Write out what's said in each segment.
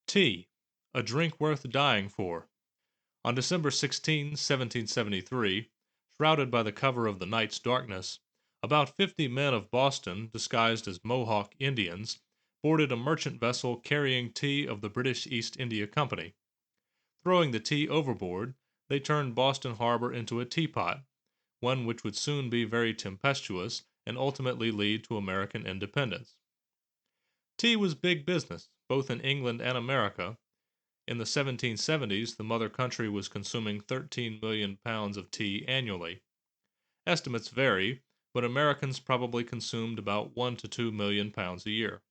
Tea, a drink worth dying for. On December 16, 1773, shrouded by the cover of the night's darkness, about 50 men of Boston, disguised as Mohawk Indians, boarded a merchant vessel carrying tea of the British East India Company. Throwing the tea overboard, they turned Boston harbor into a teapot, one which would soon be very tempestuous and ultimately lead to American independence. Tea was big business, both in England and America. In the 1770s, the mother country was consuming 13 million pounds of tea annually. Estimates vary, but Americans probably consumed about 1 to 2 million pounds a year.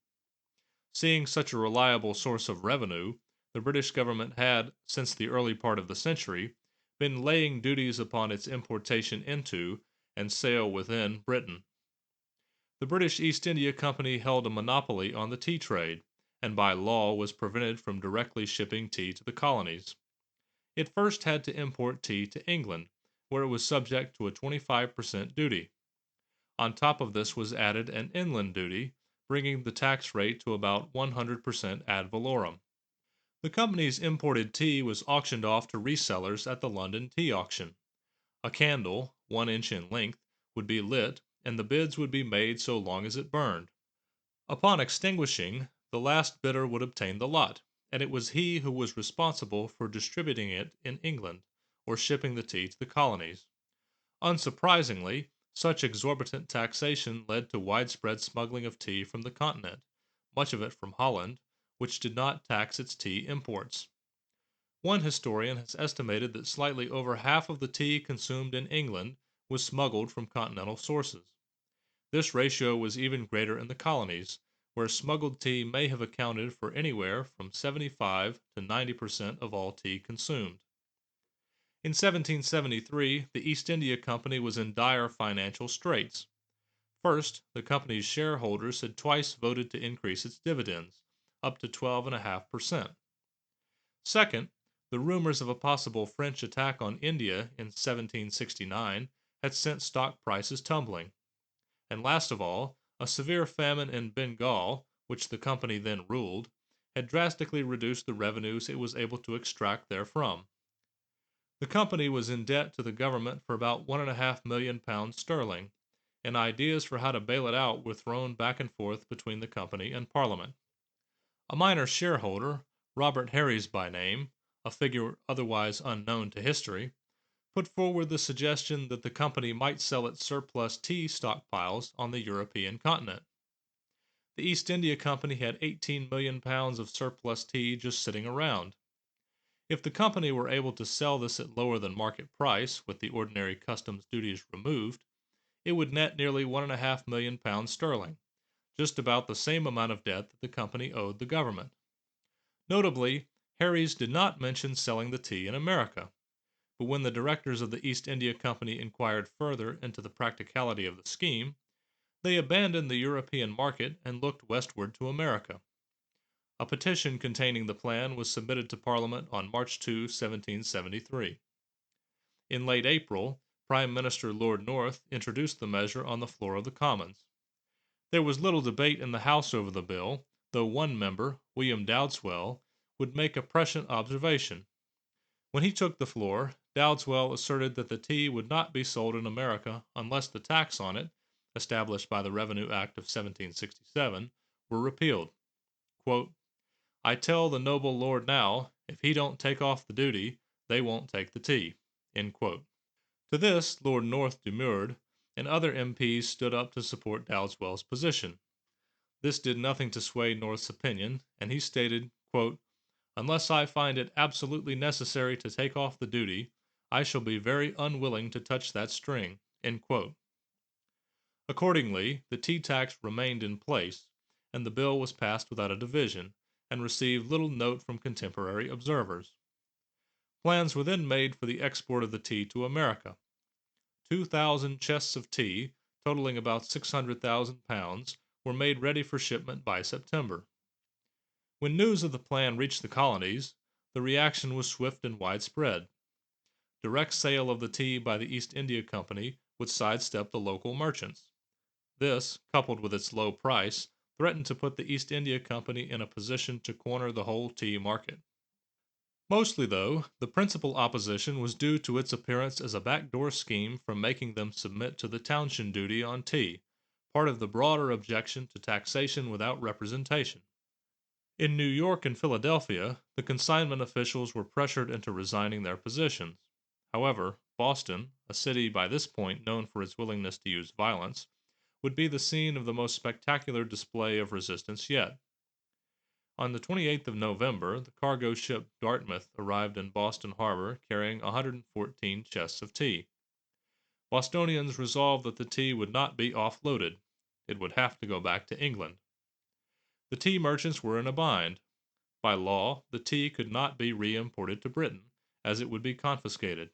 Seeing such a reliable source of revenue, the British government had, since the early part of the century, been laying duties upon its importation into, and sale within, Britain. The British East India Company held a monopoly on the tea trade, and by law was prevented from directly shipping tea to the colonies. It first had to import tea to England, where it was subject to a 25% duty. On top of this was added an inland duty, bringing the tax rate to about 100% ad valorem. The company's imported tea was auctioned off to resellers at the London tea auction. A candle, 1 inch in length, would be lit, and the bids would be made so long as it burned. Upon extinguishing, the last bidder would obtain the lot, and it was he who was responsible for distributing it in England, or shipping the tea to the colonies. Unsurprisingly, such exorbitant taxation led to widespread smuggling of tea from the continent, much of it from Holland, which did not tax its tea imports. One historian has estimated that slightly over half of the tea consumed in England was smuggled from continental sources. This ratio was even greater in the colonies, where smuggled tea may have accounted for anywhere from 75 to 90% of all tea consumed. In 1773, the East India Company was in dire financial straits. First, the company's shareholders had twice voted to increase its dividends, up to 12.5%. Second, the rumors of a possible French attack on India in 1769 had sent stock prices tumbling. And last of all, a severe famine in Bengal, which the company then ruled, had drastically reduced the revenues it was able to extract therefrom. The company was in debt to the government for about 1.5 million pounds sterling, and ideas for how to bail it out were thrown back and forth between the company and Parliament. A minor shareholder, Robert Harries by name, a figure otherwise unknown to history, put forward the suggestion that the company might sell its surplus tea stockpiles on the European continent. The East India Company had 18 million pounds of surplus tea just sitting around. If the company were able to sell this at lower than market price, with the ordinary customs duties removed, it would net nearly 1.5 million pounds sterling, just about the same amount of debt that the company owed the government. Notably, Harries did not mention selling the tea in America. But when the directors of the East India Company inquired further into the practicality of the scheme, they abandoned the European market and looked westward to America. A petition containing the plan was submitted to Parliament on March 2, 1773. In late April, Prime Minister Lord North introduced the measure on the floor of the Commons. There was little debate in the House over the bill, though one member, William Dowdeswell, would make a prescient observation. When he took the floor, Dowdeswell asserted that the tea would not be sold in America unless the tax on it, established by the Revenue Act of 1767, were repealed. Quote, "I tell the noble lord now, if he don't take off the duty, they won't take the tea." End quote. To this, Lord North demurred, and other MPs stood up to support Dowdeswell's position. This did nothing to sway North's opinion, and he stated, quote, "Unless I find it absolutely necessary to take off the duty, I shall be very unwilling to touch that string." End quote. Accordingly, the tea tax remained in place, and the bill was passed without a division, and received little note from contemporary observers. Plans were then made for the export of the tea to America. 2,000 chests of tea, totaling about 600,000 pounds, were made ready for shipment by September. When news of the plan reached the colonies, the reaction was swift and widespread. Direct sale of the tea by the East India Company would sidestep the local merchants. This, coupled with its low price, threatened to put the East India Company in a position to corner the whole tea market. Mostly, though, the principal opposition was due to its appearance as a backdoor scheme for making them submit to the Townshend duty on tea, part of the broader objection to taxation without representation. In New York and Philadelphia, the consignment officials were pressured into resigning their positions. However, Boston, a city by this point known for its willingness to use violence, would be the scene of the most spectacular display of resistance yet. On the 28th of November, the cargo ship Dartmouth arrived in Boston harbor carrying 114 chests of tea. Bostonians resolved that the tea would not be offloaded. It would have to go back to England. The tea merchants were in a bind. By law, the tea could not be re-imported to Britain, as it would be confiscated.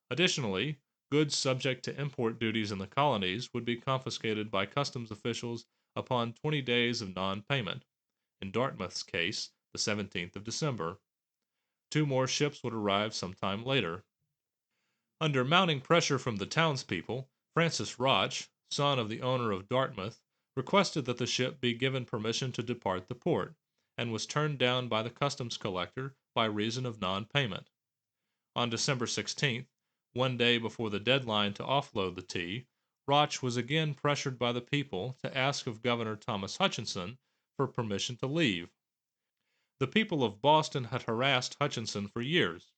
Additionally, goods subject to import duties in the colonies would be confiscated by customs officials upon 20 days of non-payment. In Dartmouth's case, the 17th of December. Two more ships would arrive sometime later. Under mounting pressure from the townspeople, Francis Roch, son of the owner of Dartmouth, requested that the ship be given permission to depart the port, and was turned down by the customs collector by reason of non-payment. On December 16th, one day before the deadline to offload the tea, Roch was again pressured by the people to ask of Governor Thomas Hutchinson for permission to leave. The people of Boston had harassed Hutchinson for years.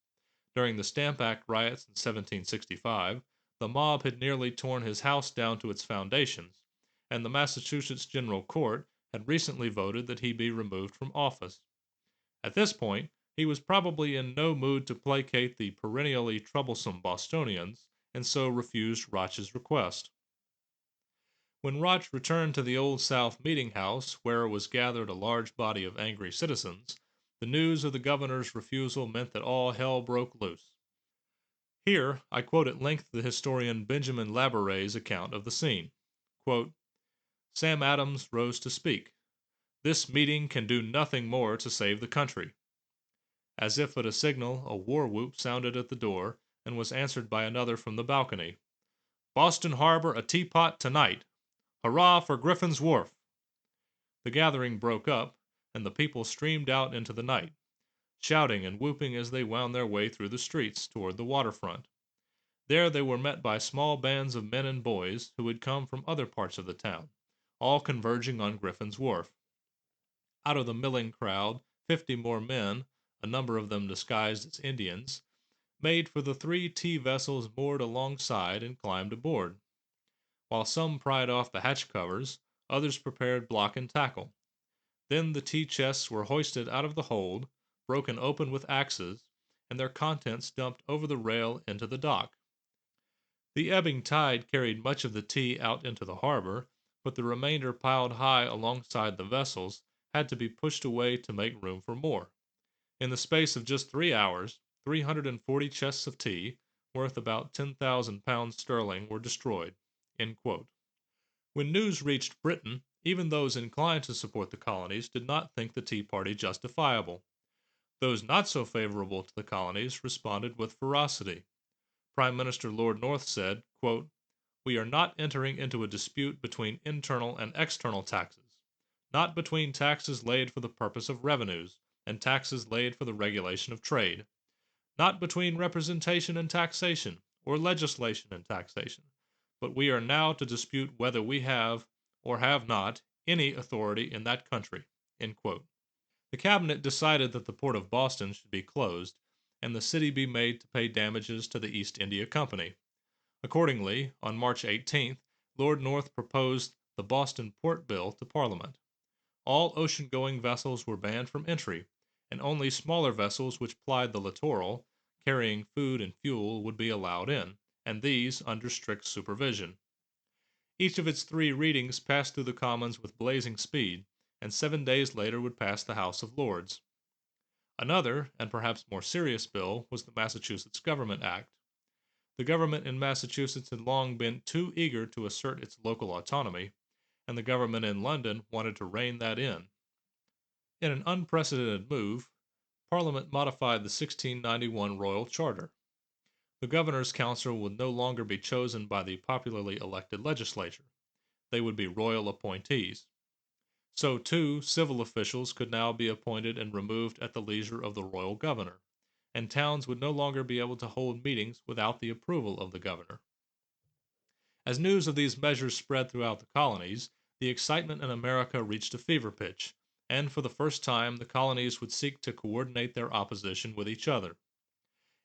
During the Stamp Act riots in 1765, the mob had nearly torn his house down to its foundations, and the Massachusetts General Court had recently voted that he be removed from office. At this point, he was probably in no mood to placate the perennially troublesome Bostonians, and so refused Roch's request. When Roch returned to the Old South Meeting House, where was gathered a large body of angry citizens, the news of the governor's refusal meant that all hell broke loose. Here I quote at length the historian Benjamin Labaree's account of the scene. Quote, Sam Adams rose to speak. This meeting can do nothing more to save the country. As if at a signal, a war whoop sounded at the door, and was answered by another from the balcony. Boston Harbor a teapot tonight! Hurrah for Griffin's Wharf! The gathering broke up, and the people streamed out into the night, shouting and whooping as they wound their way through the streets toward the waterfront. There they were met by small bands of men and boys who had come from other parts of the town, all converging on Griffin's Wharf. Out of the milling crowd, 50 more men, a number of them disguised as Indians, made for the 3 tea vessels moored alongside and climbed aboard. While some pried off the hatch covers, others prepared block and tackle. Then the tea chests were hoisted out of the hold, broken open with axes, and their contents dumped over the rail into the dock. The ebbing tide carried much of the tea out into the harbor, but the remainder piled high alongside the vessels had to be pushed away to make room for more. In the space of just 3 hours, 340 chests of tea, worth about 10,000 pounds sterling, were destroyed. When news reached Britain, even those inclined to support the colonies did not think the Tea Party justifiable. Those not so favorable to the colonies responded with ferocity. Prime Minister Lord North said, quote, We are not entering into a dispute between internal and external taxes, not between taxes laid for the purpose of revenues and taxes laid for the regulation of trade, not between representation and taxation, or legislation and taxation, but we are now to dispute whether we have, or have not, any authority in that country. The cabinet decided that the port of Boston should be closed, and the city be made to pay damages to the East India Company. Accordingly, on March 18th, Lord North proposed the Boston Port Bill to Parliament. All ocean-going vessels were banned from entry, and only smaller vessels which plied the littoral, carrying food and fuel, would be allowed in, and these under strict supervision. Each of its 3 readings passed through the Commons with blazing speed, and 7 days later would pass the House of Lords. Another, and perhaps more serious bill, was the Massachusetts Government Act. The government in Massachusetts had long been too eager to assert its local autonomy, and the government in London wanted to rein that in. In an unprecedented move, Parliament modified the 1691 Royal Charter. The Governor's Council would no longer be chosen by the popularly elected legislature. They would be royal appointees. So, too, civil officials could now be appointed and removed at the leisure of the royal governor, and towns would no longer be able to hold meetings without the approval of the governor. As news of these measures spread throughout the colonies, the excitement in America reached a fever pitch, and for the first time the colonies would seek to coordinate their opposition with each other.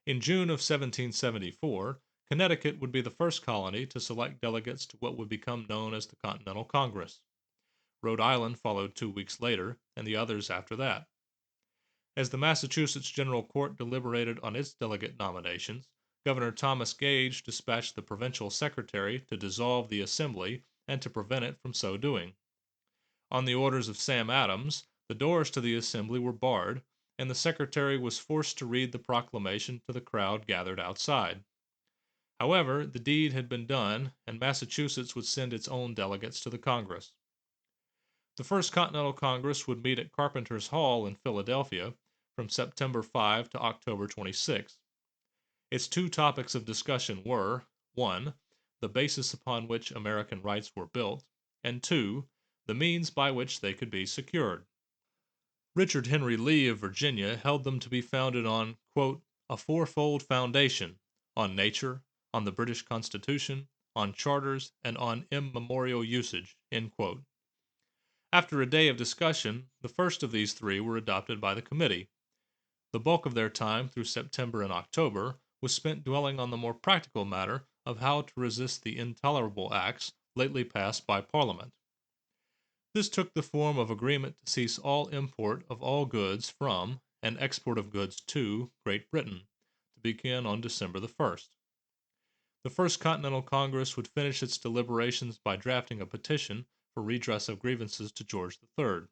In June of 1774, Connecticut would be the first colony to select delegates to what would become known as the Continental Congress. Rhode Island followed 2 weeks later, and the others after that. As the Massachusetts General Court deliberated on its delegate nominations, Governor Thomas Gage dispatched the provincial secretary to dissolve the assembly and to prevent it from so doing. On the orders of Sam Adams, the doors to the assembly were barred, and the secretary was forced to read the proclamation to the crowd gathered outside. However, the deed had been done, and Massachusetts would send its own delegates to the Congress. The First Continental Congress would meet at Carpenter's Hall in Philadelphia from September 5 to October 26. Its two topics of discussion were 1. The basis upon which American rights were built, and 2. The means by which they could be secured. Richard Henry Lee of Virginia held them to be founded on, quote, a fourfold foundation, on nature, on the British Constitution, on charters, and on immemorial usage, end quote. After a day of discussion, the first of these three were adopted by the committee. The bulk of their time through September and October was spent dwelling on the more practical matter of how to resist the intolerable acts lately passed by Parliament. This took the form of agreement to cease all import of all goods from, and export of goods to, Great Britain, to begin on December the 1st. The First Continental Congress would finish its deliberations by drafting a petition for redress of grievances to George III.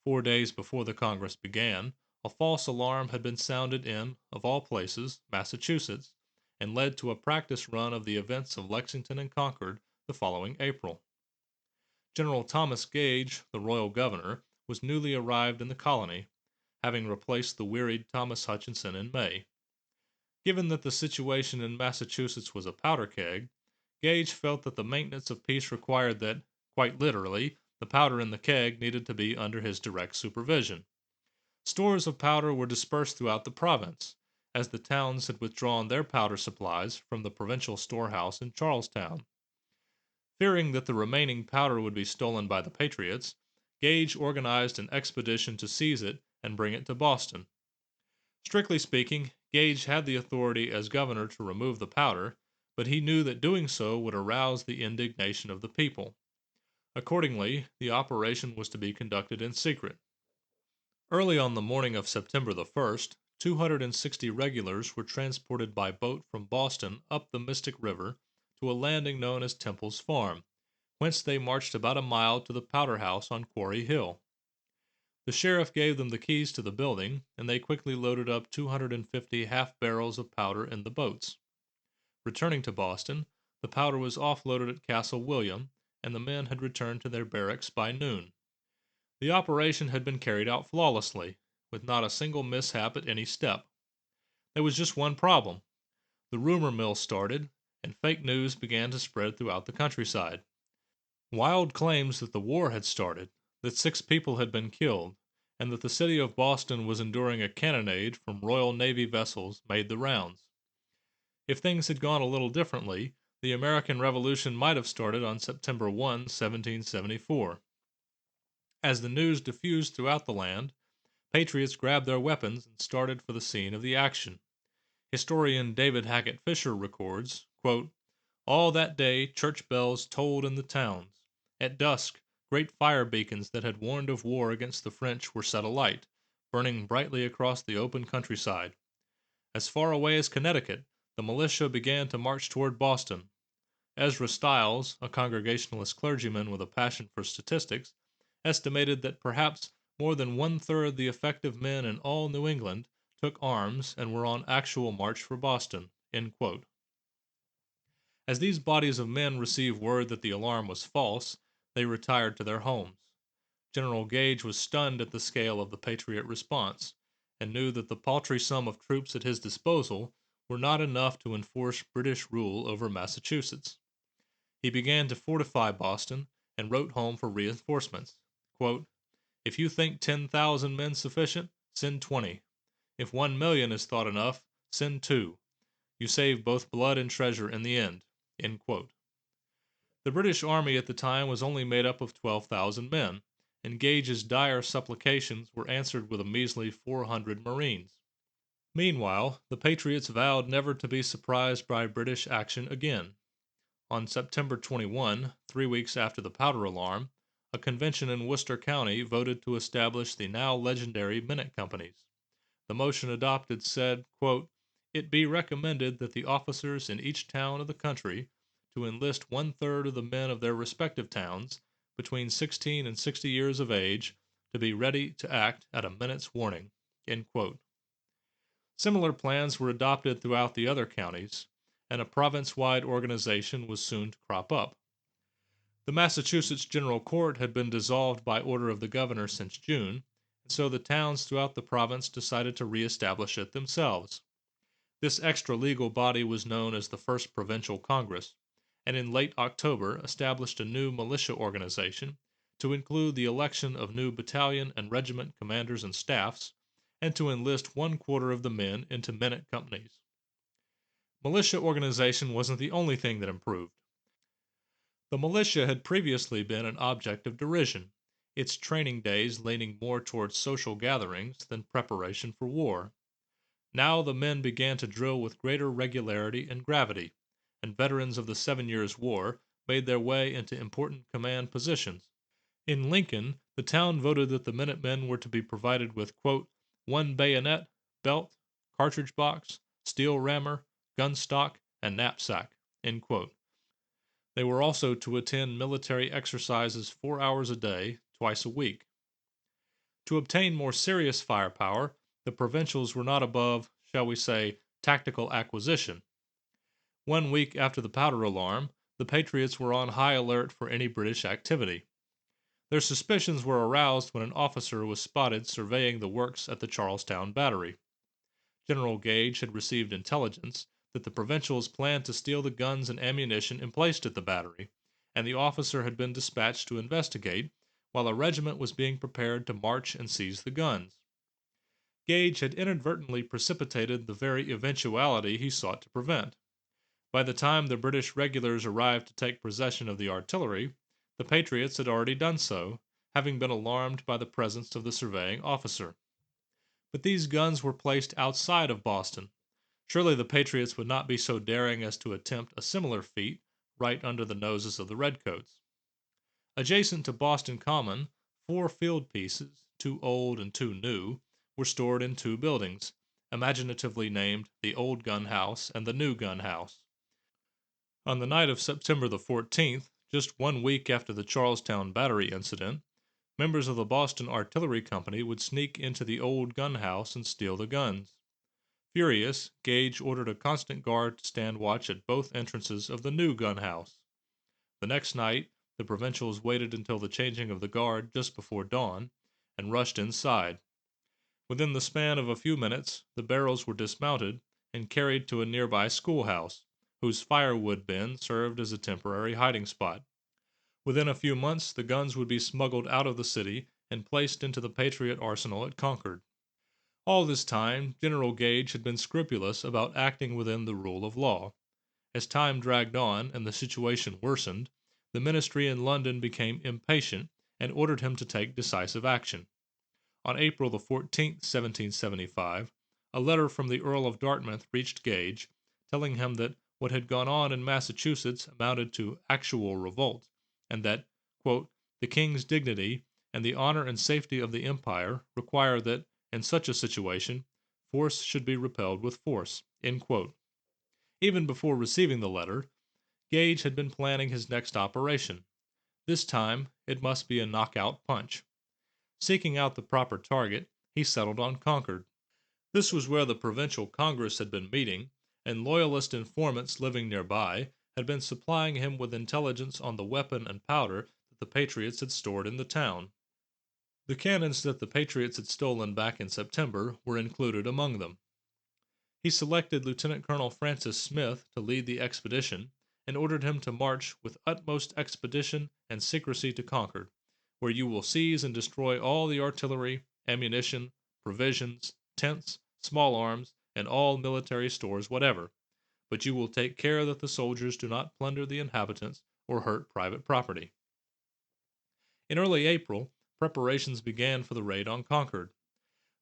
4 days before the Congress began, a false alarm had been sounded in, of all places, Massachusetts, and led to a practice run of the events of Lexington and Concord the following April. General Thomas Gage, the royal governor, was newly arrived in the colony, having replaced the wearied Thomas Hutchinson in May. Given that the situation in Massachusetts was a powder keg, Gage felt that the maintenance of peace required that, quite literally, the powder in the keg needed to be under his direct supervision. Stores of powder were dispersed throughout the province, as the towns had withdrawn their powder supplies from the provincial storehouse in Charlestown. Fearing that the remaining powder would be stolen by the patriots, Gage organized an expedition to seize it and bring it to Boston. Strictly speaking, Gage had the authority as governor to remove the powder, but he knew that doing so would arouse the indignation of the people. Accordingly, the operation was to be conducted in secret. Early on the morning of September the 1st, 260 regulars were transported by boat from Boston up the Mystic River to a landing known as Temple's Farm, whence they marched about a mile to the powder house on Quarry Hill. The sheriff gave them the keys to the building, and they quickly loaded up 250 half barrels of powder in the boats. Returning to Boston, the powder was offloaded at Castle William, and the men had returned to their barracks by noon. The operation had been carried out flawlessly, with not a single mishap at any step. There was just one problem. The rumor mill started, and fake news began to spread throughout the countryside. Wild claims that the war had started, that 6 people had been killed, and that the city of Boston was enduring a cannonade from Royal Navy vessels made the rounds. If things had gone a little differently, the American Revolution might have started on September 1, 1774. As the news diffused throughout the land, patriots grabbed their weapons and started for the scene of the action. Historian David Hackett Fischer records, quote, all that day church bells tolled in the towns. At dusk, great fire beacons that had warned of war against the French were set alight, burning brightly across the open countryside. As far away as Connecticut, the militia began to march toward Boston. Ezra Stiles, a Congregationalist clergyman with a passion for statistics, estimated that perhaps more than 1/3 the effective men in all New England took arms and were on actual march for Boston. End quote. As these bodies of men received word that the alarm was false, they retired to their homes. General Gage was stunned at the scale of the patriot response, and knew that the paltry sum of troops at his disposal were not enough to enforce British rule over Massachusetts. He began to fortify Boston, and wrote home for reinforcements. Quote, "If you think 10,000 men sufficient, send 20. If 1,000,000 is thought enough, send 2. You save both blood and treasure in the end." End quote. The British Army at the time was only made up of 12,000 men, and Gage's dire supplications were answered with a measly 400 Marines. Meanwhile, the Patriots vowed never to be surprised by British action again. On September 21, 3 weeks after the powder alarm, a convention in Worcester County voted to establish the now legendary minute companies. The motion adopted said, quote, "It be recommended that the officers in each town of the country to enlist 1/3 of the men of their respective towns, between 16 and 60 years of age, to be ready to act at a minute's warning." End quote. Similar plans were adopted throughout the other counties, and a province-wide organization was soon to crop up. The Massachusetts General Court had been dissolved by order of the governor since June, and so the towns throughout the province decided to reestablish it themselves. This extra-legal body was known as the First Provincial Congress, and in late October established a new militia organization to include the election of new battalion and regiment commanders and staffs, and to enlist 1/4 of the men into minute companies. Militia organization wasn't the only thing that improved. The militia had previously been an object of derision, its training days leaning more towards social gatherings than preparation for war. Now the men began to drill with greater regularity and gravity, and veterans of the 7 Years' War made their way into important command positions. In Lincoln, the town voted that the Minutemen were to be provided with, quote, 1 bayonet, belt, cartridge box, steel rammer, gun stock, and knapsack, end quote. They were also to attend military exercises 4 hours a day, twice a week. To obtain more serious firepower, the provincials were not above, shall we say, tactical acquisition. 1 week after the powder alarm, the Patriots were on high alert for any British activity. Their suspicions were aroused when an officer was spotted surveying the works at the Charlestown Battery. General Gage had received intelligence that the provincials planned to steal the guns and ammunition emplaced at the battery, and the officer had been dispatched to investigate, while a regiment was being prepared to march and seize the guns. Gage had inadvertently precipitated the very eventuality he sought to prevent. By the time the British regulars arrived to take possession of the artillery, the Patriots had already done so, having been alarmed by the presence of the surveying officer. But these guns were placed outside of Boston. Surely the Patriots would not be so daring as to attempt a similar feat right under the noses of the Redcoats. Adjacent to Boston Common, 4 field pieces, 2 old and 2 new, were stored in 2 buildings, imaginatively named the Old Gun House and the New Gun House. On the night of September the 14th, just 1 week after the Charlestown Battery incident, members of the Boston Artillery Company would sneak into the Old Gun House and steal the guns. Furious, Gage ordered a constant guard to stand watch at both entrances of the New Gun House. The next night, the provincials waited until the changing of the guard just before dawn, and rushed inside. Within the span of a few minutes, the barrels were dismounted and carried to a nearby schoolhouse, whose firewood bin served as a temporary hiding spot. Within a few months, the guns would be smuggled out of the city and placed into the Patriot arsenal at Concord. All this time, General Gage had been scrupulous about acting within the rule of law. As time dragged on and the situation worsened, the ministry in London became impatient and ordered him to take decisive action. On April the 14th, 1775, a letter from the Earl of Dartmouth reached Gage, telling him that what had gone on in Massachusetts amounted to actual revolt, and that, quote, the king's dignity and the honor and safety of the empire require that, in such a situation, force should be repelled with force, end quote. Even before receiving the letter, Gage had been planning his next operation. This time, it must be a knockout punch. Seeking out the proper target, he settled on Concord. This was where the Provincial Congress had been meeting, and Loyalist informants living nearby had been supplying him with intelligence on the weapon and powder that the Patriots had stored in the town. The cannons that the Patriots had stolen back in September were included among them. He selected Lieutenant Colonel Francis Smith to lead the expedition and ordered him to march with utmost expedition and secrecy to Concord, where you will seize and destroy all the artillery, ammunition, provisions, tents, small arms, and all military stores whatever, but you will take care that the soldiers do not plunder the inhabitants or hurt private property. In early April, preparations began for the raid on Concord.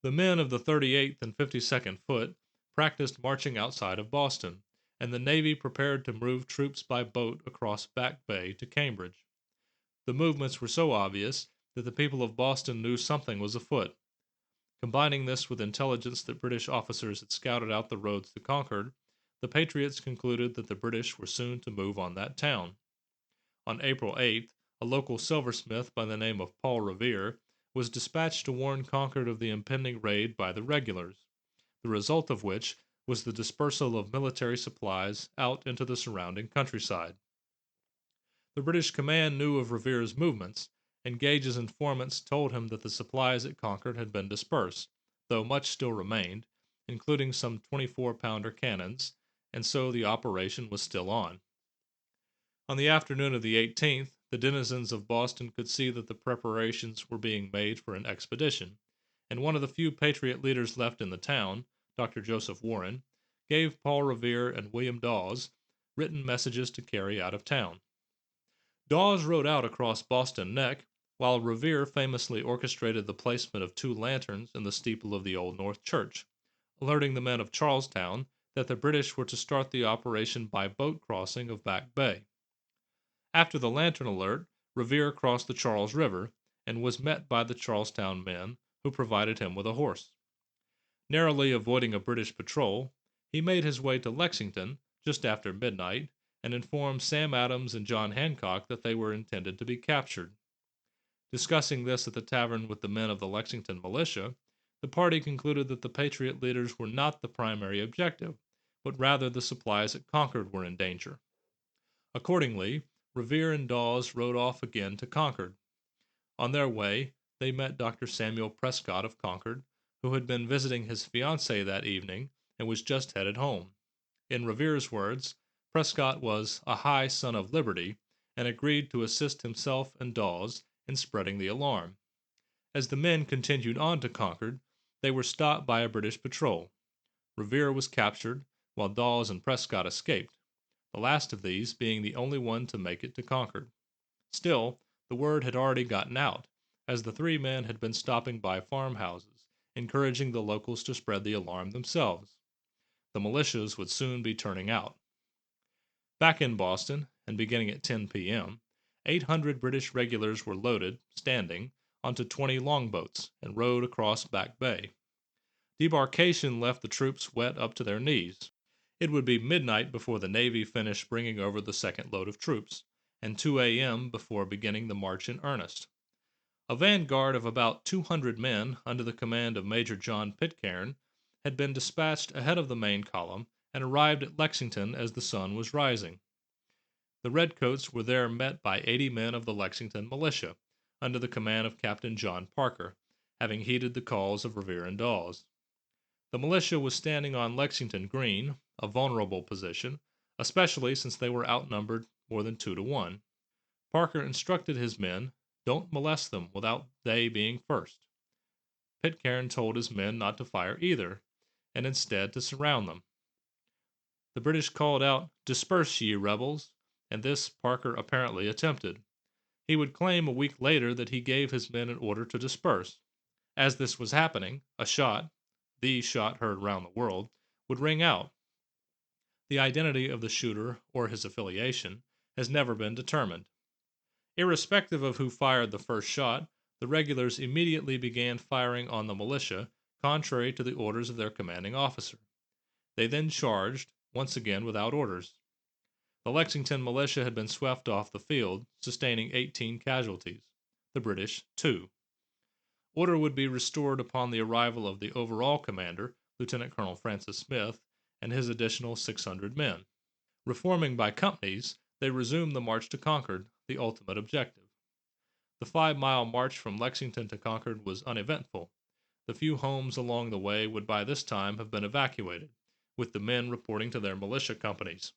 The men of the 38th and 52nd Foot practiced marching outside of Boston, and the Navy prepared to move troops by boat across Back Bay to Cambridge. The movements were so obvious that the people of Boston knew something was afoot. Combining this with intelligence that British officers had scouted out the roads to Concord, the patriots concluded that the British were soon to move on that town. On April 8th, a local silversmith by the name of Paul Revere was dispatched to warn Concord of the impending raid by the regulars, the result of which was the dispersal of military supplies out into the surrounding countryside. The British command knew of Revere's movements, and Gage's informants told him that the supplies at Concord had been dispersed, though much still remained, including some 24-pounder cannons, and so the operation was still on. On the afternoon of the 18th, the denizens of Boston could see that the preparations were being made for an expedition, and one of the few patriot leaders left in the town, Dr. Joseph Warren, gave Paul Revere and William Dawes written messages to carry out of town. Dawes rode out across Boston Neck, while Revere famously orchestrated the placement of 2 lanterns in the steeple of the Old North Church, alerting the men of Charlestown that the British were to start the operation by boat crossing of Back Bay. After the lantern alert, Revere crossed the Charles River, and was met by the Charlestown men, who provided him with a horse. Narrowly avoiding a British patrol, he made his way to Lexington just after midnight, and informed Sam Adams and John Hancock that they were intended to be captured. Discussing this at the tavern with the men of the Lexington militia, the party concluded that the patriot leaders were not the primary objective, but rather the supplies at Concord were in danger. Accordingly, Revere and Dawes rode off again to Concord. On their way, they met Dr. Samuel Prescott of Concord, who had been visiting his fiancée that evening and was just headed home. In Revere's words, Prescott was a high son of liberty, and agreed to assist himself and Dawes in spreading the alarm. As the men continued on to Concord, they were stopped by a British patrol. Revere was captured, while Dawes and Prescott escaped, the last of these being the only one to make it to Concord. Still, the word had already gotten out, as the 3 men had been stopping by farmhouses, encouraging the locals to spread the alarm themselves. The militias would soon be turning out. Back in Boston, and beginning at 10 p.m., 800 British regulars were loaded, standing, onto 20 longboats, and rowed across Back Bay. Debarkation left the troops wet up to their knees. It would be midnight before the Navy finished bringing over the second load of troops, and 2 a.m. before beginning the march in earnest. A vanguard of about 200 men, under the command of Major John Pitcairn, had been dispatched ahead of the main column, and arrived at Lexington as the sun was rising. The redcoats were there met by 80 men of the Lexington militia, under the command of Captain John Parker, having heeded the calls of Revere and Dawes. The militia was standing on Lexington Green, a vulnerable position, especially since they were outnumbered more than 2 to 1. Parker instructed his men, "Don't molest them without they being first." Pitcairn told his men not to fire either, and instead to surround them. The British called out, "Disperse, ye rebels," and this Parker apparently attempted. He would claim a week later that he gave his men an order to disperse. As this was happening, a shot, the shot heard round the world, would ring out. The identity of the shooter, or his affiliation, has never been determined. Irrespective of who fired the first shot, the regulars immediately began firing on the militia, contrary to the orders of their commanding officer. They then charged, once again without orders. The Lexington militia had been swept off the field, sustaining 18 casualties, the British 2. Order would be restored upon the arrival of the overall commander, Lieutenant Colonel Francis Smith, and his additional 600 men. Reforming by companies, they resumed the march to Concord, the ultimate objective. The 5-mile march from Lexington to Concord was uneventful. The few homes along the way would by this time have been evacuated, with the men reporting to their militia companies.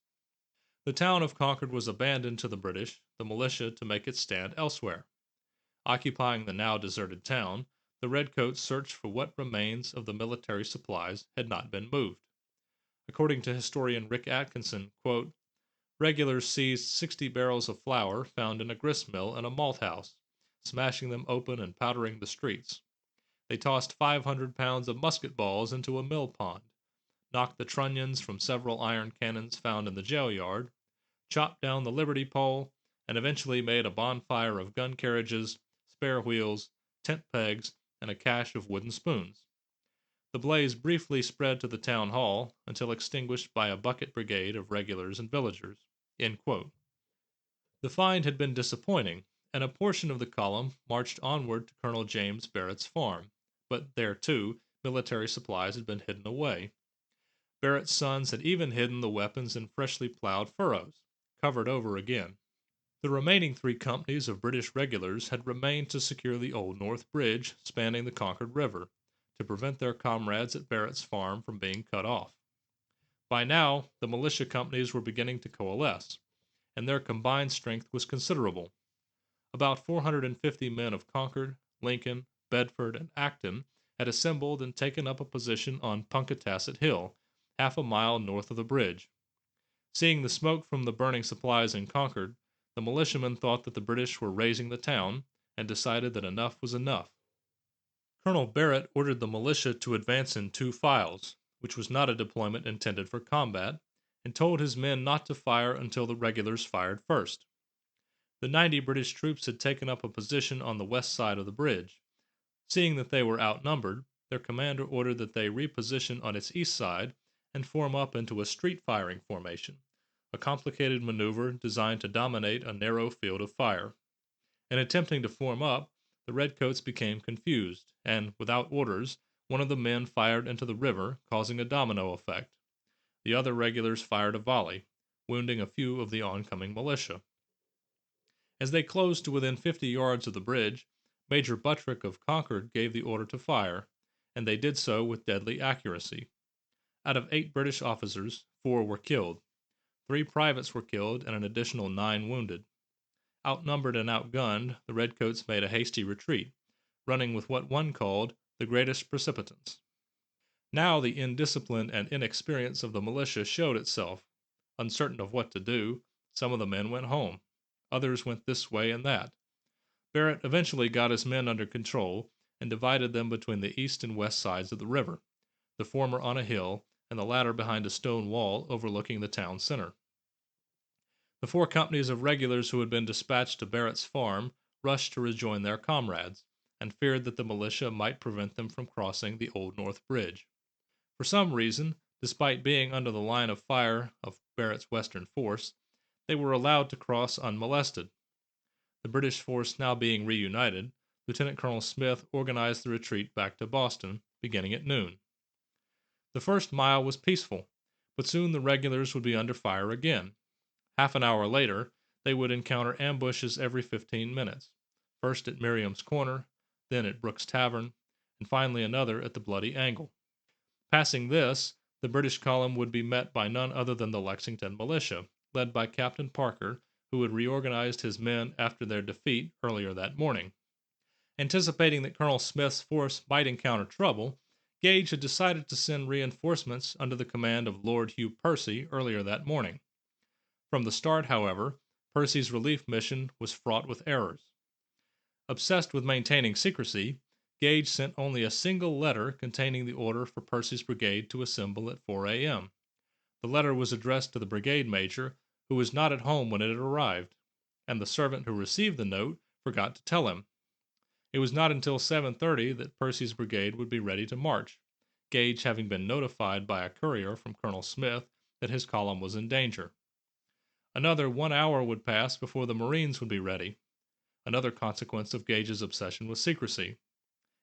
The town of Concord was abandoned to the British, the militia to make its stand elsewhere. Occupying the now deserted town, the redcoats searched for what remains of the military supplies had not been moved. According to historian Rick Atkinson, quote, regulars seized 60 barrels of flour found in a grist mill and a malt house, smashing them open and powdering the streets. They tossed 500 pounds of musket balls into a mill pond, knocked the trunnions from several iron cannons found in the jail yard, chopped down the Liberty pole, and eventually made a bonfire of gun carriages, spare wheels, tent pegs, and a cache of wooden spoons. The blaze briefly spread to the town hall until extinguished by a bucket brigade of regulars and villagers. The find had been disappointing, and a portion of the column marched onward to Colonel James Barrett's farm, but there, too, military supplies had been hidden away. Barrett's sons had even hidden the weapons in freshly plowed furrows, covered over again. The remaining 3 companies of British regulars had remained to secure the Old North Bridge spanning the Concord River, to prevent their comrades at Barrett's farm from being cut off. By now, the militia companies were beginning to coalesce, and their combined strength was considerable. About 450 men of Concord, Lincoln, Bedford, and Acton had assembled and taken up a position on Punkatasset Hill, half a mile north of the bridge. Seeing the smoke from the burning supplies in Concord, the militiamen thought that the British were razing the town, and decided that enough was enough. Colonel Barrett ordered the militia to advance in 2 files, which was not a deployment intended for combat, and told his men not to fire until the regulars fired first. The 90 British troops had taken up a position on the west side of the bridge. Seeing that they were outnumbered, their commander ordered that they reposition on its east side and form up into a street firing formation, a complicated maneuver designed to dominate a narrow field of fire. In attempting to form up, the redcoats became confused, and, without orders, one of the men fired into the river, causing a domino effect. The other regulars fired a volley, wounding a few of the oncoming militia. As they closed to within 50 yards of the bridge, Major Buttrick of Concord gave the order to fire, and they did so with deadly accuracy. Out of 8 British officers, 4 were killed. 3 privates were killed and an additional 9 wounded. Outnumbered and outgunned, the redcoats made a hasty retreat, running with what one called the greatest precipitance. Now the indiscipline and inexperience of the militia showed itself. Uncertain of what to do, some of the men went home. Others went this way and that. Barrett eventually got his men under control and divided them between the east and west sides of the river, the former on a hill and the latter behind a stone wall overlooking the town center. The 4 companies of regulars who had been dispatched to Barrett's farm rushed to rejoin their comrades, and feared that the militia might prevent them from crossing the Old North Bridge. For some reason, despite being under the line of fire of Barrett's western force, they were allowed to cross unmolested. The British force now being reunited, Lieutenant Colonel Smith organized the retreat back to Boston, beginning at noon. The first mile was peaceful, but soon the regulars would be under fire again. Half an hour later, they would encounter ambushes every 15 minutes, first at Miriam's Corner, then at Brooks Tavern, and finally another at the Bloody Angle. Passing this, the British column would be met by none other than the Lexington militia, led by Captain Parker, who had reorganized his men after their defeat earlier that morning. Anticipating that Colonel Smith's force might encounter trouble, Gage had decided to send reinforcements under the command of Lord Hugh Percy earlier that morning. From the start, however, Percy's relief mission was fraught with errors. Obsessed with maintaining secrecy, Gage sent only a single letter containing the order for Percy's brigade to assemble at 4 a.m. The letter was addressed to the brigade major, who was not at home when it arrived, and the servant who received the note forgot to tell him. It was not until 7:30 that Percy's brigade would be ready to march, Gage having been notified by a courier from Colonel Smith that his column was in danger. Another 1 hour would pass before the Marines would be ready, another consequence of Gage's obsession with secrecy.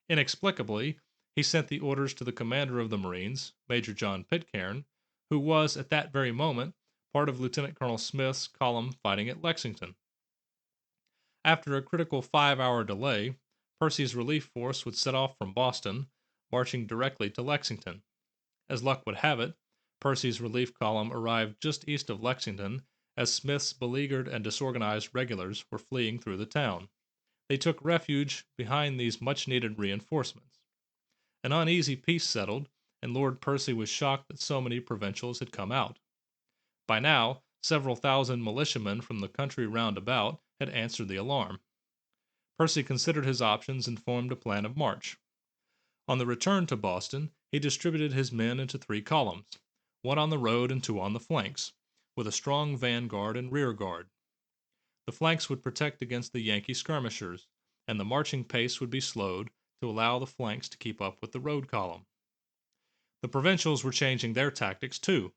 Inexplicably, he sent the orders to the commander of the Marines, Major John Pitcairn, who was, at that very moment, part of Lieutenant Colonel Smith's column fighting at Lexington. After a critical 5-hour delay, Percy's relief force would set off from Boston, marching directly to Lexington. As luck would have it, Percy's relief column arrived just east of Lexington as Smith's beleaguered and disorganized regulars were fleeing through the town. They took refuge behind these much-needed reinforcements. An uneasy peace settled, and Lord Percy was shocked that so many provincials had come out. By now, several thousand militiamen from the country round about had answered the alarm. Percy considered his options and formed a plan of march. On the return to Boston, he distributed his men into 3 columns, one on the road and 2 on the flanks, with a strong vanguard and rear guard. The flanks would protect against the Yankee skirmishers, and the marching pace would be slowed to allow the flanks to keep up with the road column. The provincials were changing their tactics too.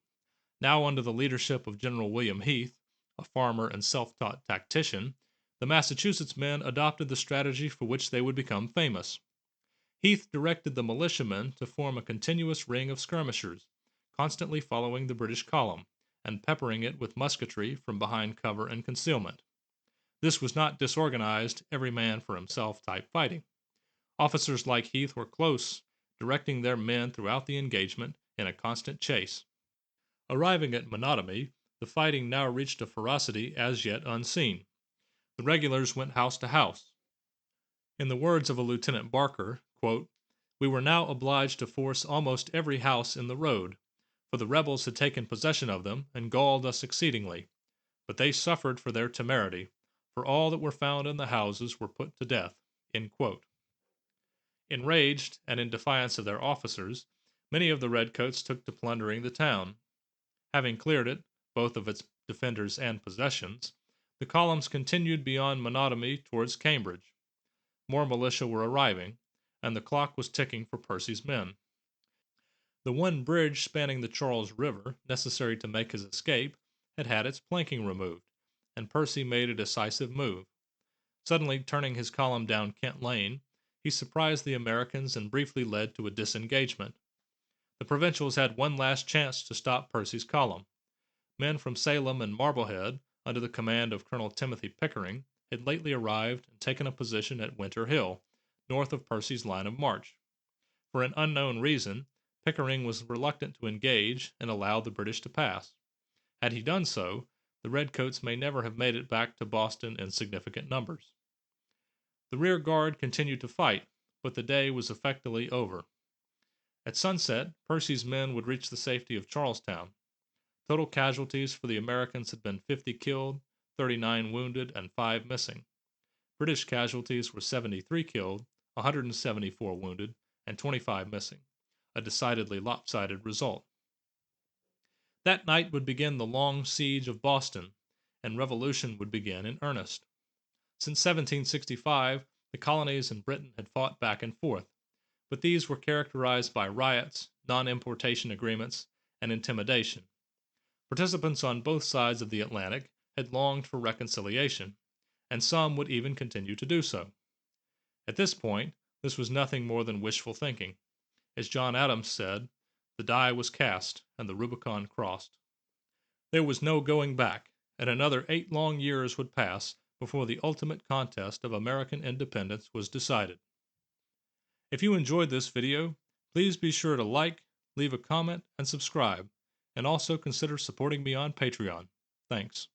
Now under the leadership of General William Heath, a farmer and self-taught tactician, the Massachusetts men adopted the strategy for which they would become famous. Heath directed the militiamen to form a continuous ring of skirmishers, constantly following the British column, and peppering it with musketry from behind cover and concealment. This was not disorganized, every man for himself type fighting. Officers like Heath were close, directing their men throughout the engagement in a constant chase. Arriving at Menotomy, the fighting now reached a ferocity as yet unseen. The regulars went house to house. In the words of a Lieutenant Barker, quote, "We were now obliged to force almost every house in the road, for the rebels had taken possession of them and galled us exceedingly. But they suffered for their temerity, for all that were found in the houses were put to death." End quote. Enraged, and in defiance of their officers, many of the redcoats took to plundering the town. Having cleared it, both of its defenders and possessions, the columns continued beyond Menotomy towards Cambridge. More militia were arriving, and the clock was ticking for Percy's men. The one bridge spanning the Charles River, necessary to make his escape, had had its planking removed, and Percy made a decisive move. Suddenly turning his column down Kent Lane, he surprised the Americans and briefly led to a disengagement. The provincials had one last chance to stop Percy's column. Men from Salem and Marblehead, under the command of Colonel Timothy Pickering, had lately arrived and taken a position at Winter Hill, north of Percy's line of march. For an unknown reason, Pickering was reluctant to engage and allow the British to pass. Had he done so, the redcoats may never have made it back to Boston in significant numbers. The rear guard continued to fight, but the day was effectively over. At sunset, Percy's men would reach the safety of Charlestown. Total casualties for the Americans had been 50 killed, 39 wounded, and 5 missing. British casualties were 73 killed, 174 wounded, and 25 missing, a decidedly lopsided result. That night would begin the long siege of Boston, and revolution would begin in earnest. Since 1765, the colonies and Britain had fought back and forth, but these were characterized by riots, non-importation agreements, and intimidation. Participants on both sides of the Atlantic had longed for reconciliation, and some would even continue to do so. At this point, this was nothing more than wishful thinking. As John Adams said, the die was cast and the Rubicon crossed. There was no going back, and another 8 long years would pass before the ultimate contest of American independence was decided. If you enjoyed this video, please be sure to like, leave a comment, and subscribe, and also consider supporting me on Patreon. Thanks.